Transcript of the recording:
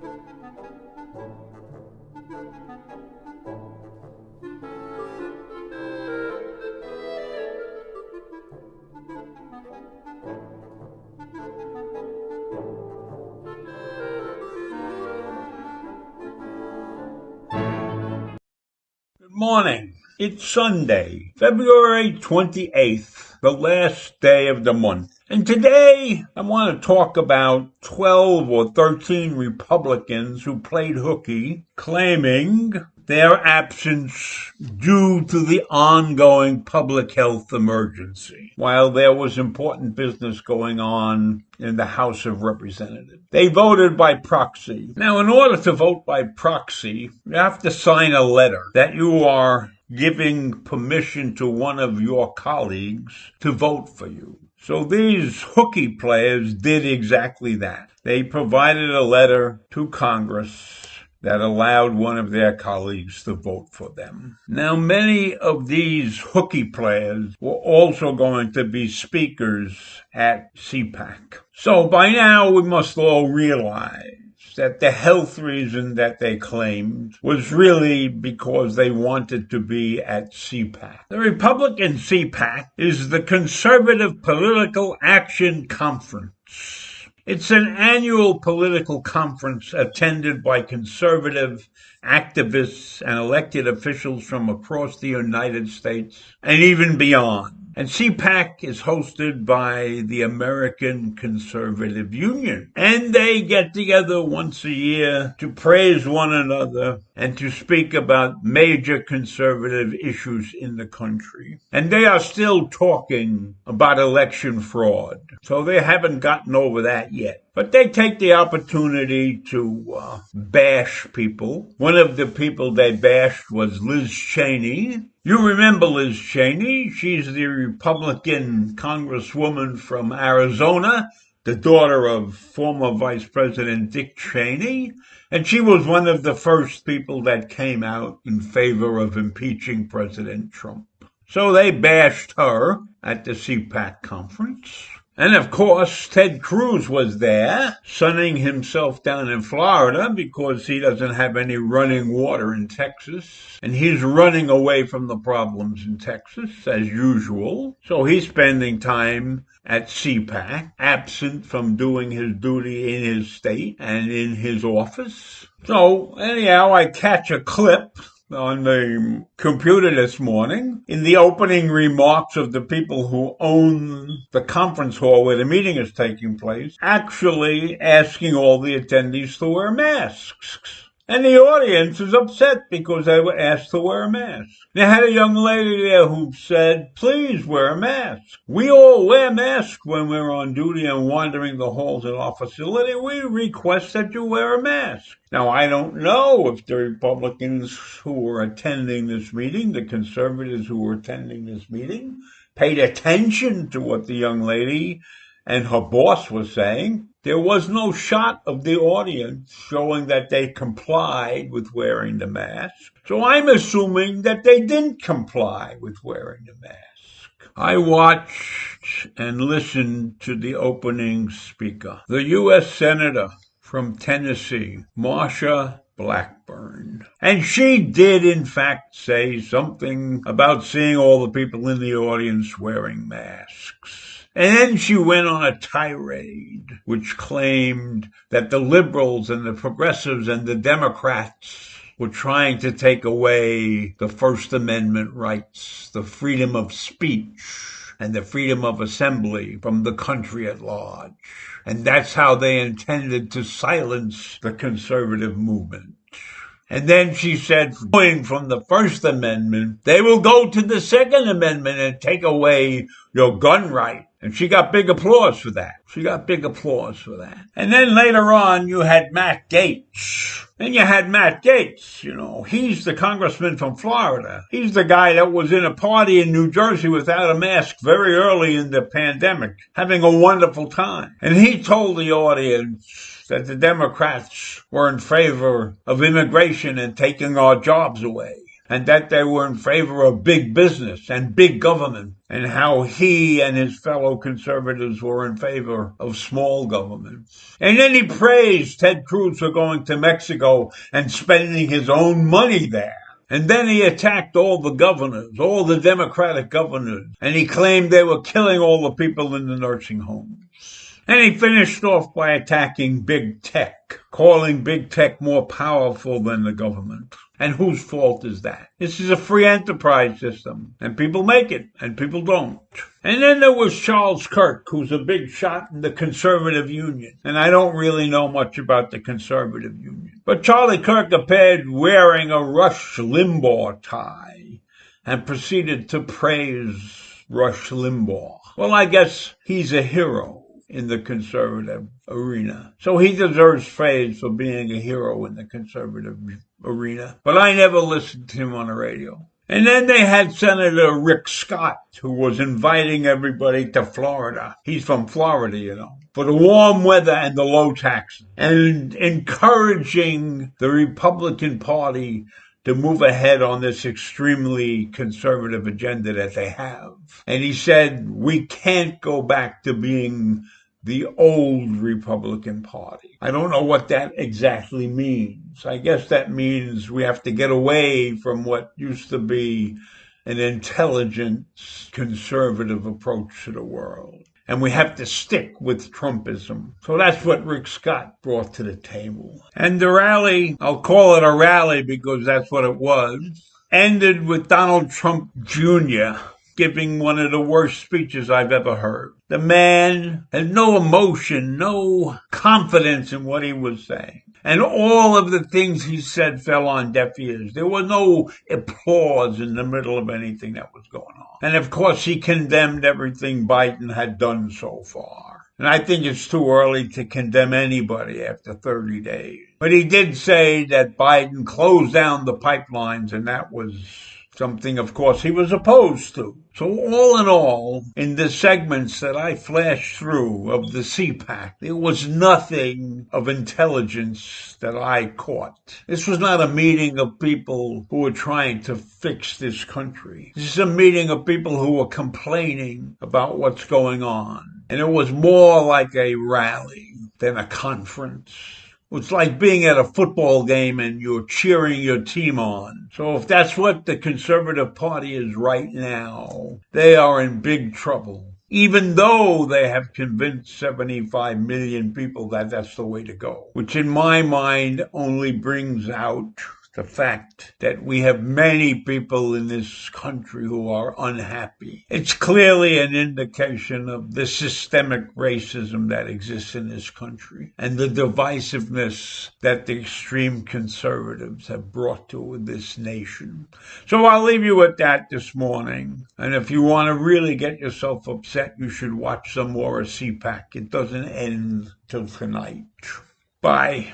Good morning. It's Sunday, February 28th, the last day of the month. And today I want to talk about 12 or 13 Republicans who played hooky, claiming their absence due to the ongoing public health emergency, while there was important business going on in the House of Representatives. They voted by proxy. Now, in order to vote by proxy, you have to sign a letter that you are giving permission to one of your colleagues to vote for you. So these hooky players did exactly that. They provided a letter to Congress that allowed one of their colleagues to vote for them. Now, many of these hooky players were also going to be speakers at CPAC. So by now, we must all realize that the health reason that they claimed was really because they wanted to be at CPAC. The Republican CPAC is the Conservative Political Action Conference. It's an annual political conference attended by conservative activists and elected officials from across the United States and even beyond. And CPAC is hosted by the American Conservative Union. And they get together once a year to praise one another and to speak about major conservative issues in the country. And they are still talking about election fraud. So they haven't gotten over that yet. But they take the opportunity to bash people. One of the people they bashed was Liz Cheney. You remember Liz Cheney. She's the Republican congresswoman from Arizona, the daughter of former Vice President Dick Cheney. And she was one of the first people that came out in favor of impeaching President Trump. So they bashed her at the CPAC conference. And of course, Ted Cruz was there, sunning himself down in Florida because he doesn't have any running water in Texas. And he's running away from the problems in Texas, as usual. So he's spending time at CPAC, absent from doing his duty in his state and in his office. So anyhow, I catch a clip on the computer this morning in the opening remarks of the people who own the conference hall where the meeting is taking place, actually asking all the attendees to wear masks. And the audience is upset because they were asked to wear a mask. They had a young lady there who said, please wear a mask. We all wear masks when we're on duty and wandering the halls at our facility. We request that you wear a mask. Now, I don't know if the Republicans who were attending this meeting, the conservatives who were attending this meeting, paid attention to what the young lady and her boss was saying. There was no shot of the audience showing that they complied with wearing the mask. So I'm assuming that they didn't comply with wearing the mask. I watched and listened to the opening speaker, the U.S. Senator from Tennessee, Marsha Blackburn. And she did, in fact, say something about seeing all the people in the audience wearing masks. And then she went on a tirade which claimed that the liberals and the progressives and the Democrats were trying to take away the First Amendment rights, the freedom of speech, and the freedom of assembly from the country at large. And that's how they intended to silence the conservative movement. And then she said, going from the First Amendment, they will go to the Second Amendment and take away your gun right. And she got big applause for that. And then later on, you had Matt Gaetz. He's the congressman from Florida. He's the guy that was in a party in New Jersey without a mask very early in the pandemic, having a wonderful time. And he told the audience that the Democrats were in favor of immigration and taking our jobs away. and that they were in favor of big business and big government, and how he and his fellow conservatives were in favor of small government. And then he praised Ted Cruz for going to Mexico and spending his own money there. And then he attacked all the governors, all the Democratic governors, and he claimed they were killing all the people in the nursing homes. And he finished off by attacking big tech, calling big tech more powerful than the government. And whose fault is that? This is a free enterprise system, and people make it, and people don't. And then there was Charles Kirk, who's a big shot in the Conservative Union. And I don't really know much about the Conservative Union. But Charlie Kirk appeared wearing a Rush Limbaugh tie and proceeded to praise Rush Limbaugh. Well, I guess he's a hero in the conservative arena. So he deserves praise for being a hero in the conservative arena. But I never listened to him on the radio. And then they had Senator Rick Scott, who was inviting everybody to Florida. He's from Florida, you know, for the warm weather and the low taxes, and encouraging the Republican Party to move ahead on this extremely conservative agenda that they have. And he said, we can't go back to being the old Republican Party. I don't know what that exactly means. I guess that means we have to get away from what used to be an intelligent, conservative approach to the world. And we have to stick with Trumpism. So that's what Rick Scott brought to the table. And the rally, I'll call it a rally because that's what it was, ended with Donald Trump Jr. giving one of the worst speeches I've ever heard. The man had no emotion, no confidence in what he was saying. And all of the things he said fell on deaf ears. There was no applause in the middle of anything that was going on. And of course, he condemned everything Biden had done so far. And I think it's too early to condemn anybody after 30 days. But he did say that Biden closed down the pipelines, and that was something, of course, he was opposed to. So all in all, in the segments that I flashed through of the CPAC, there was nothing of intelligence that I caught. This was not a meeting of people who were trying to fix this country. This is a meeting of people who were complaining about what's going on. And it was more like a rally than a conference. It's like being at a football game and you're cheering your team on. So if that's what the Conservative Party is right now, they are in big trouble. Even though they have convinced 75 million people that that's the way to go. Which in my mind only brings out the fact that we have many people in this country who are unhappy. It's clearly an indication of the systemic racism that exists in this country and the divisiveness that the extreme conservatives have brought to this nation. So I'll leave you with that this morning. And if you want to really get yourself upset, you should watch some more of CPAC. It doesn't end till tonight. Bye.